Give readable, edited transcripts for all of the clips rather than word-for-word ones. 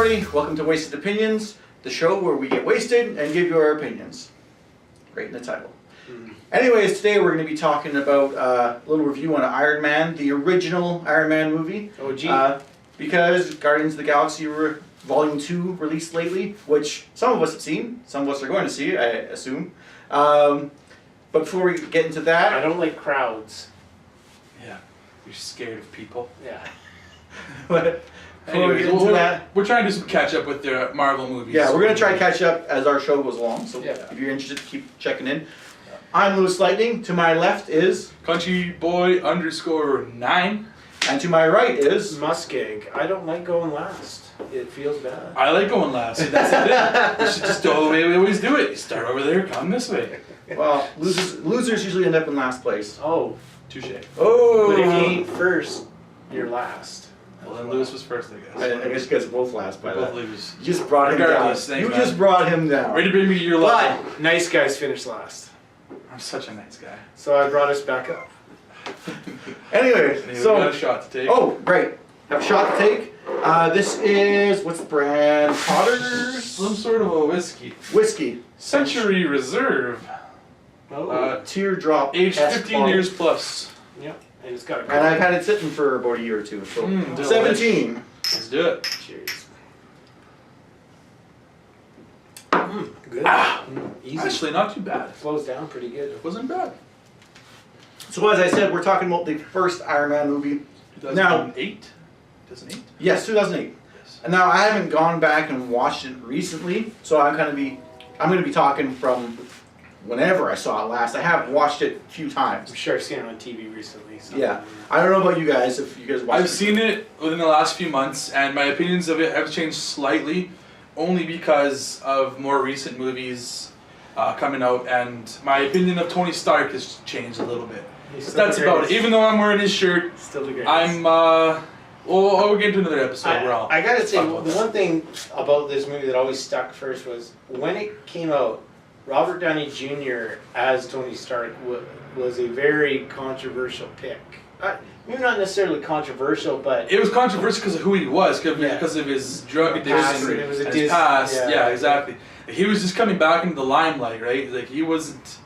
everybody, welcome to Wasted Opinions, the show where we get wasted and give you our opinions. Great in the title. Anyways, today we're going to be talking about a little review on Iron Man, the original Iron Man movie. OG. Because Guardians of the Galaxy Volume 2 released lately, which some of us have seen, some of us are going to see, I assume. But before we get into that... I don't like crowds. Yeah, you're scared of people. Yeah. But before we get into that... We're trying to do some catch up with the Marvel movies. Yeah, we're going to try to catch up as our show goes along, so yeah. if you're interested, keep checking in. I'm LewisLightning, to my left is... CountryBoy_9. And to my right is... MussKeg. I don't like going last. It feels bad. I like going last. That's it. We should just do the way we always do it. You start over there, come this way. Well, losers usually end up in last place. Oh. Touche. Oh! But if you ain't first, you're last. Well, then Lewis was first, I guess. I guess you guys are both last by that. Both lose. You just brought him down. Regardless, thanks, You man. just brought him down. Ready to bring me to your level. But nice guys finish last. I'm such a nice guy. So I brought us back up. Anyway, We so... got a shot to take. Oh, great. Have a shot to take. This is... What's the brand? Potter's? Some sort of a whiskey. Whiskey. Century Reserve. Oh. Teardrop. Aged S 15 bottle. years plus. Yep. And it's got a And I've had it sitting for about a year or two. So delish. 17. Let's do it. Cheers. Good. Easy. Actually, not too bad. Flows down pretty good. It wasn't bad. So as I said, we're talking about the first Iron Man movie. 2008? 2008? Yes, 2008. Yes. And now I haven't gone back and watched it recently, so I'm going to be talking from whenever I saw it last. I have watched it a few times. I'm sure I've seen it on TV recently. So. Yeah. I don't know about you guys, if you guys watched it. I've seen it within the last few months, and my opinions of it have changed slightly, only because of more recent movies coming out, and my opinion of Tony Stark has changed a little bit. But that's about it. Even though I'm wearing his shirt, Still the greatest. I'm, we'll get into another episode where I gotta say, talk the about that. one thing about this movie that always stuck first was when it came out, Robert Downey Jr. as Tony Stark was a very controversial pick. Maybe not necessarily controversial, but... It was controversial because of who he was, because of his drug addiction It was a and dis- his past. yeah. Yeah, exactly. He was just coming back into the limelight, right? Like, he wasn't...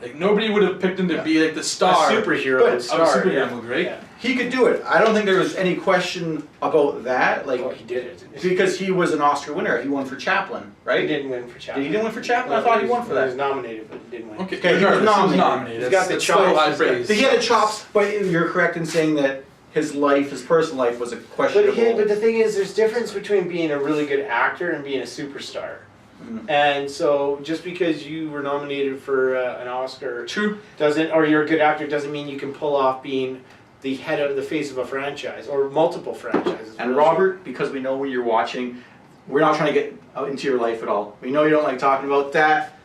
Like, nobody would have picked him to be, like, the star a superhero But- of a star. superhero movie, right? Yeah. He could do it. I don't think there was any question about that. Like, Oh, he did it. because he was an Oscar winner. He won for Chaplin, right? He didn't win for Chaplin. He didn't win for Chaplin? I thought he won for He that. was nominated, but he didn't win. Okay, Okay, he was regardless, nominated. He's got the That's still chops. high praise. He had the chops, but you're correct in saying that his personal life was a questionable... But the thing is, there's difference between being a really good actor and being a superstar. Mhm. And so, just because you were nominated for an Oscar True. or you're a good actor doesn't mean you can pull off being the head of the face of a franchise or multiple franchises. And Robert, because we know when you're watching, we're not trying to get out into your life at all. We know you don't like talking about that.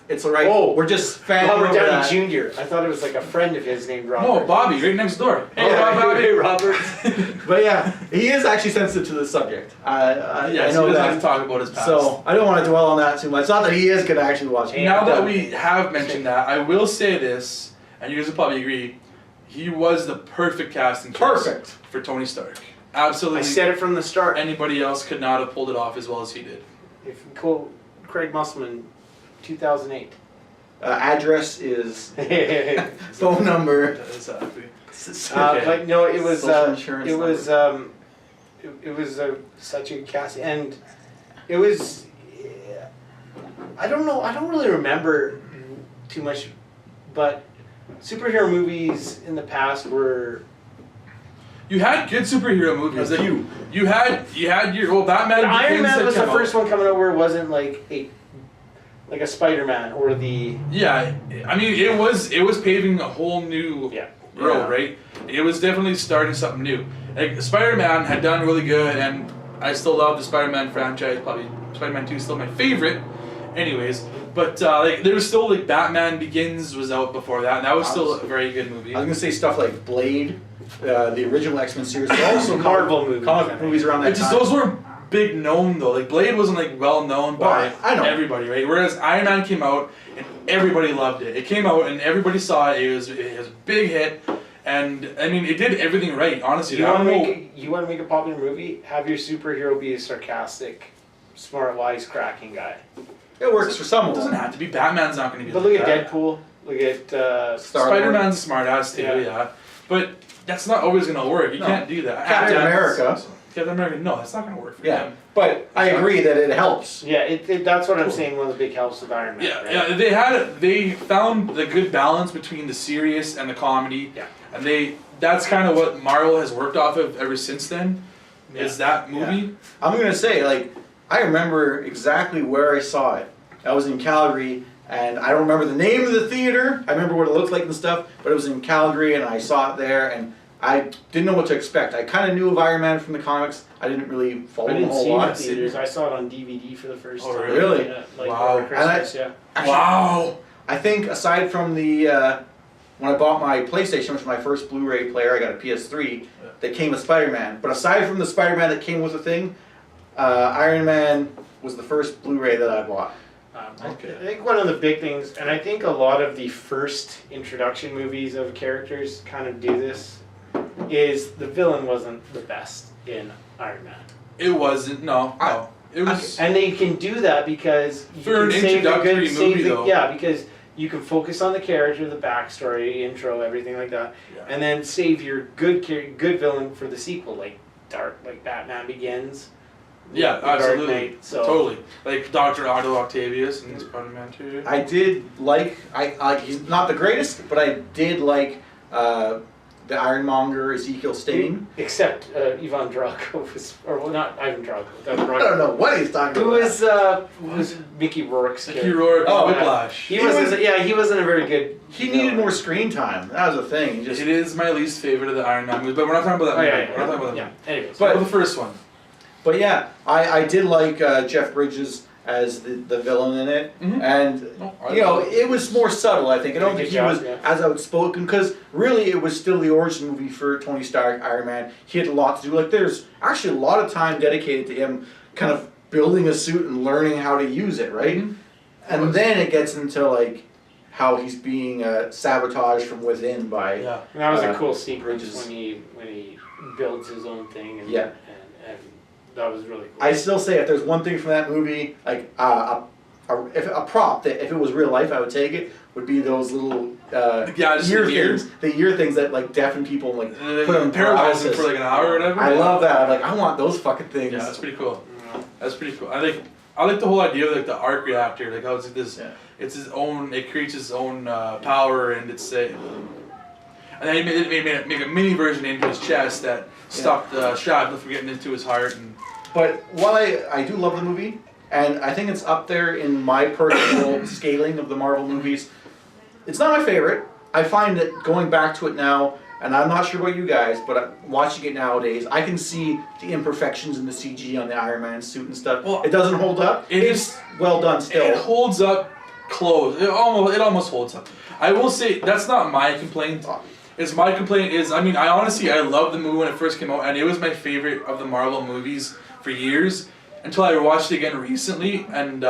It's alright. Oh, we're just fans Robert of Downey that. Jr. I thought it was like a friend of his named Robert. No, Bobby, right next door. Hey, Hey, Robert. But yeah, he is actually sensitive to the subject. I Yes, know he doesn't that. like to talk about his past. So I don't want to dwell on that too much. Not that he is going to actually watch it. Now that we have mentioned that, I will say this, and you guys will probably agree, he was the perfect casting choice Perfect. for Tony Stark. Absolutely. I said it from the start. Anybody else could not have pulled it off as well as he did. If you quote Craig Musselman, 2008. Address is phone number. Exactly. Okay. But no, it was Social insurance it was it was such a cast, and it was I don't know, I don't really remember too much, but superhero movies in the past were You had good superhero movies. A Like, few. You had your Batman. Iron Begins Man had was the come out. first one coming out where it wasn't like a Spider-Man or the Yeah, I mean it was paving a whole new road, Yeah. right? It was definitely starting something new. Like Spider-Man had done really good, and I still love the Spider-Man franchise. Probably Spider-Man 2 is still my favorite. Anyways, but like there was still like Batman Begins was out before that, and that was still a very good movie. I was going to say stuff like Blade, the original X-Men series, but also Marvel movies. comic movies around that It's just time. those weren't big known though. Like Blade wasn't like well known by I know. everybody, right? Whereas Iron Man came out and everybody loved it. It came out and everybody saw it. It was a big hit, And I mean, it did everything right. Honestly, You I want don't to know. you want to make a popular movie? Have your superhero be a sarcastic, smart, wisecracking guy. It works for It some of doesn't them. have to be. Batman's not going to be. But like look at that. Deadpool. Look at Spider-Man's a smart ass too, Yeah. yeah. But that's not always gonna work. You No. can't do that. Captain That's- America. Captain America, no, that's not gonna work for Yeah, him. but I agree that it helps. Yeah, that's what I'm Cool. saying. One of the big helps with Iron Man. Yeah, right? yeah. They found the good balance between the serious and the comedy. Yeah. And that's kind of what Marvel has worked off of ever since then. Is that movie? I'm gonna say, like, I remember exactly where I saw it. I was in Calgary, and I don't remember the name of the theater. I remember what it looked like and stuff, but it was in Calgary, and I saw it there, and I didn't know what to expect. I kind of knew of Iron Man from the comics. I didn't really follow I him a didn't whole see it in lot. theaters. I saw it on DVD for the first Oh, time. really? Yeah, like Wow. over Christmas, yeah. Actually, Wow. I think aside from the when I bought my PlayStation, which was my first Blu-ray player, I got a PS3 that came with Spider-Man. But aside from the Spider-Man that came with the thing, Iron Man was the first Blu-ray that I bought. Okay. I think one of the big things, and I think a lot of the first introduction movies of characters kind of do this, is the villain wasn't the best in Iron Man. It wasn't. No. It was. And they can do that because you For an can save the introductory good, save movie, the, though. yeah, because you can focus on the character, the backstory, intro, everything like that, Yeah. and then save your good villain for the sequel, like Batman Begins. Yeah, The Dark absolutely. Knight, so Totally. Like Dr. Otto Octavius and Spider-Man 2. I did like, he's not the greatest, but I did like the Ironmonger Ezekiel Stain. except Ivan Drago was, or well, not Ivan Drago. I don't know what he's talking Who about. was Mickey Rourke's Mickey character? Rourke, Oh, Whiplash. He wasn't. Yeah, he wasn't a very good. He needed more screen time. That was the thing. He just, It is my least favorite of the Iron Man movies, but we're not talking about that Oh movie. yeah, We're not talking about that yeah. movie. Anyways, But the first one. but yeah, I did like Jeff Bridges as the villain in it, Mhm. and No, I you know, love it was more subtle. I think I don't Good think he job, was yeah. as outspoken because really it was still the origin movie for Tony Stark, Iron Man. He had a lot to do. Like there's actually a lot of time dedicated to him, kind of building a suit and learning how to use it, right? Mhm. And then it gets into like how he's being sabotaged from within by Yeah. And that was a Uh, cool sequence Bridges. when he builds his own thing. And, Yeah. and that was really cool. I still say if there's one thing from that movie, like if a prop that if it was real life I would take it would be those little Yeah, just ear the ear. things, the ear things that like deafen people and like put them in paralyze them paralysis. for like an hour or whatever. I love that. I'm like I want those fucking things. Yeah, that's pretty cool. That's pretty cool. I like the whole idea of like the arc reactor, like how it's like this. Yeah. It's his own. It creates its own power, and it's and then he made a mini version into his chest that stopped the shrapnel from getting into his heart. And But while I do love the movie, and I think it's up there in my personal scaling of the Marvel movies, it's not my favorite. I find that going back to it now, and I'm not sure about you guys, but watching it nowadays, I can see the imperfections in the CG on the Iron Man suit and stuff. Well, it doesn't hold up. It's well done still. it holds up close. It almost holds up. I will say that's not my complaint. My complaint is I love the movie when it first came out, and it was my favorite of the Marvel movies for years until I watched it again recently, and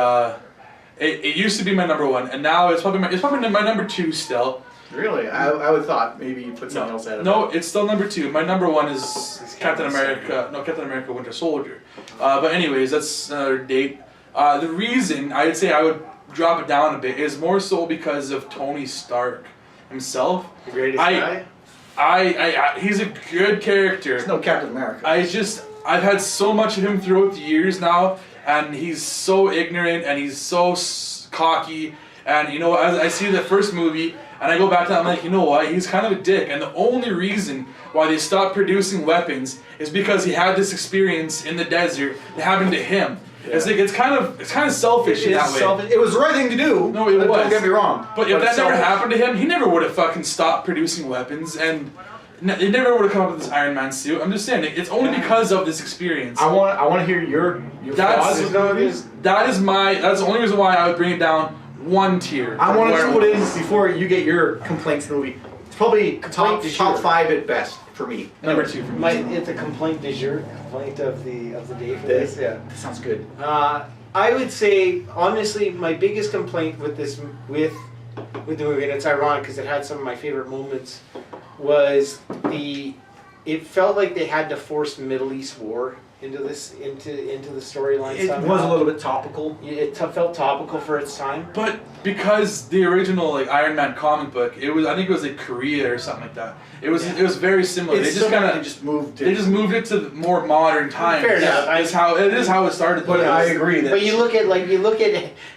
it used to be my number one, and now it's probably my number two still. Really? I would thought maybe you put something else out of it. No, it's still number two. My number one is Captain America. No, Captain America: Winter Soldier. But anyways, that's another date. The reason I'd say I would drop it down a bit is more so because of Tony Stark himself. The greatest I- guy. He's a good character. There's no Captain America. I've had so much of him throughout the years now, and he's so ignorant and he's so cocky. And you know, as I see the first movie, and I go back to that, I'm like, you know what? He's kind of a dick. And the only reason why they stopped producing weapons is because he had this experience in the desert that happened to him. Yeah. It's like it's kind of selfish in that way. Selfish. It was the right thing to do. No, it was. Don't get me wrong. But if that it's never selfish. happened to him, he never would have fucking stopped producing weapons, and they never would have come up with this Iron Man suit. I'm just saying, it's only because of this experience. I want to hear your That's- thoughts. That's the only reason why I would bring it down one tier. I want to Where- put in before you get your complaints in the movie. It's probably top du jour. 5 at best for me. number two for me. It's a complaint du jour, complaint of the day for This? this. Yeah. That sounds good. I would say honestly, my biggest complaint with this with the movie, and it's ironic because it had some of my favorite moments, was it felt like they had to force Middle East war into the storyline. It somehow. was a little bit topical. It felt topical for its time. But because the original like Iron Man comic book, I think it was like Korea or something like that. It was very similar. It's they just similar, they just moved it. They just moved it to the more modern times. Fair enough. It's how it started. But I agree that. But you look at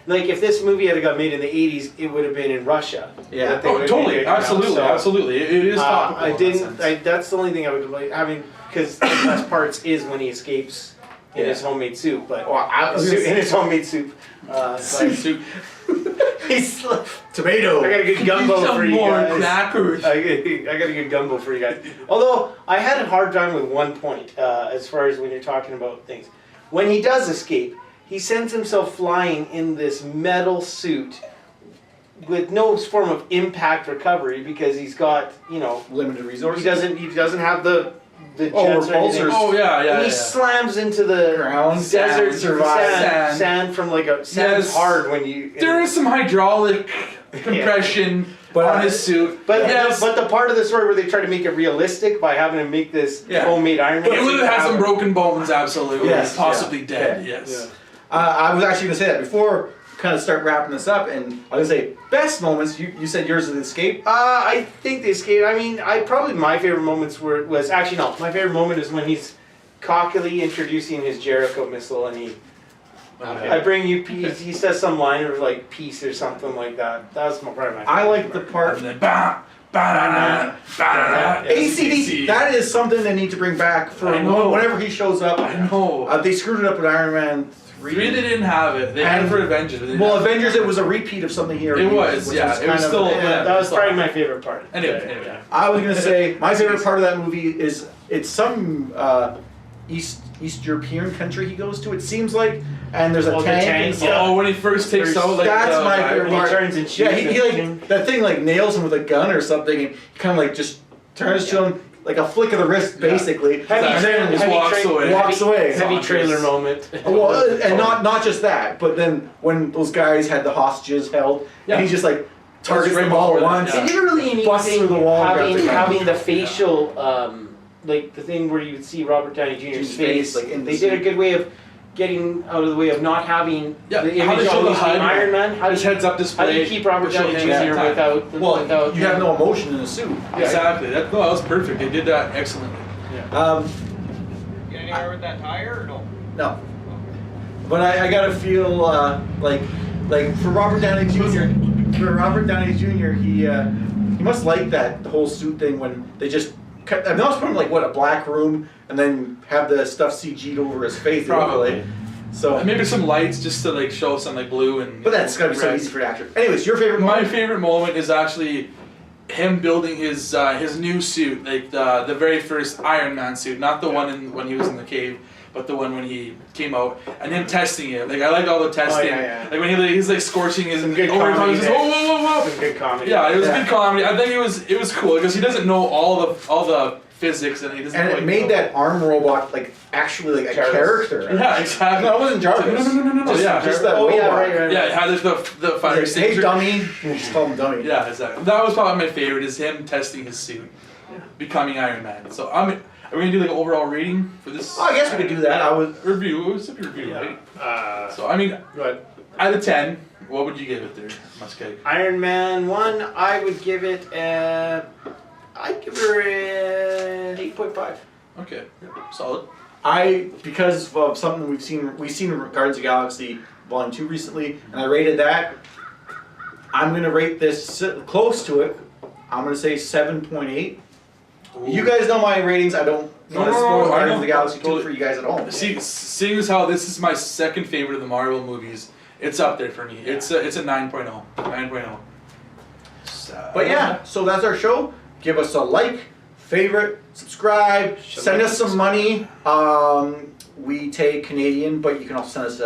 if this movie had got made in the 80s, it would have been in Russia. Yeah. That they would have Totally, made it, absolutely, so, absolutely. It is topical. I didn't. That's the only thing I would like having because the best parts is when he escapes in his homemade soup, but in his homemade soup. Soup. He's Tomato. I got a good gumbo for you more guys. crackers. I got a good gumbo for you guys. Although I had a hard time with one point as far as when you're talking about things. When he does escape, he sends himself flying in this metal suit with no form of impact recovery because he's got Limited resources. he doesn't have the jets or anything. Oh yeah. And he slams into the ground, desert sand, sand from like a sand's Yes. hard when you. There is some hydraulic compression on his suit. But yes. but the part of the story where they try to make it realistic by having him make this homemade Iron Man. It would have had some broken bones, absolutely. Yes, Possibly dead. yeah. Yes. I was actually going to say that before kind of start wrapping this up, and I was going to say best moments. You said yours is the escape. I think the escape. I mean, probably my favorite moments was actually no. My favorite moment is when he's cockily introducing his Jericho missile, and he. Okay. I bring you peace. He says some line of like peace or something like that. That was probably my favorite. I like the part. And then bam, bam, bam. ACDC. That is something they need to bring back for whenever he shows up. I know. They screwed it up with Iron Man 3. 3 they didn't have it. They had it for Avengers. But they didn't have Avengers, it was a repeat of something here. It was, which yeah. It was still. that was probably my favorite part. Anyway. I was gonna say my favorite part of that movie is it's some East European country he goes to. It seems like, and there's a Oh, the tank. tank, And stuff. Oh, when he first takes out like That's the my guy- favorite When he part. turns and shoots Yeah, he him. like that thing like nails him with a gun or something, and he kind of like just turns to him like a flick of the wrist, basically. Heavy And then just walks away. Walks away. Heavy trailer moment. Well, and not just that, but then when those guys had the hostages held, and he just like targets right them all at before that, once. yeah. It's really a neat Busts thing through the wall, having, grabs the gun. having the facial, like the thing where you would see Robert Downey Jr.'s His face. face, like, in the they did a suit. good way of getting out of the way of not having Yeah, the how image they show the always being HUD, Iron Man. How do his you, heads up how do display. you keep Robert to show Downey him Jr. that time. without You have no emotion in the suit. Exactly. That was perfect. They did that excellently. Get anywhere with that tire or no? No. But I gotta feel like for Robert Downey Jr. For Robert Downey Jr. He must like the whole suit thing when they just cut. I mean, they also put him like a black room and then have the stuff CG'd over his face. Probably. So And maybe some lights just to like show some like blue and. but that's gotta be so red. easy for the actor. Anyways, your favorite My moment? favorite moment is actually him building his new suit, like the very first Iron Man suit, not the one when he was in the cave, but the one when he came out, and him testing it. Like I like all the testing. yeah. Like when he's like scorching his Some good overtime, comedy he's just, there. whoa. Some good comedy. Yeah, it was Yeah. good comedy. I think it was cool because he doesn't know all the physics and he doesn't. And it quite made know. that arm robot like actually like a Jarvis. character. Yeah, exactly. No, it wasn't Jarvis. No. Just, Yeah. just that Oh yeah, robot. right. Yeah, it had the fire Hey, extinguisher. dummy. We just call him dummy. Yeah, exactly. That was probably my favorite. Is him testing his suit, becoming Iron Man. So are we gonna do like an overall rating for this? Oh, I guess we could do that. I was. Review. It was a review, right? So I mean, Go ahead. out of 10, what would you give it there, MussKeg? Iron Man 1, I would give it I'd give her an 8.5. Okay, solid. Because of something we've seen Guardians of the Galaxy Volume 2 recently, and I rated that. I'm gonna rate this close to it. I'm gonna say 7.8. You guys know my ratings. I don't want to spoil I Guardians know. of the Galaxy 2 Totally. for you guys at home. Seeing as how this is my second favorite of the Marvel movies, it's up there for me. It's a 9.0. 9.0. So, But yeah, so that's our show. Give us a like, favorite, subscribe, send us some money. We take Canadian, but you can also send us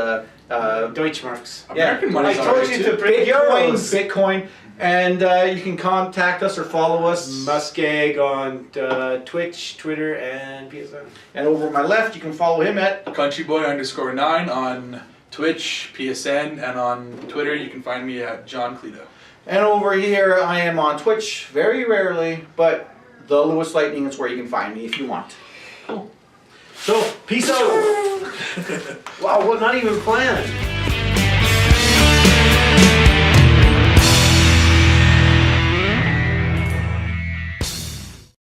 a Deutschmarks. American yeah. money's I told alright you too. to bring euros. Bitcoin, and you can contact us or follow us. MussKeg on Twitch, Twitter, and PSN. And over on my left, you can follow him at. CountryBoy_9 on Twitch, PSN, and on Twitter you can find me at John Cleta. And over here, I am on Twitch very rarely, but the Lewis Lightning is where you can find me if you want. Cool. So, peace out. Wow, well, not even planned.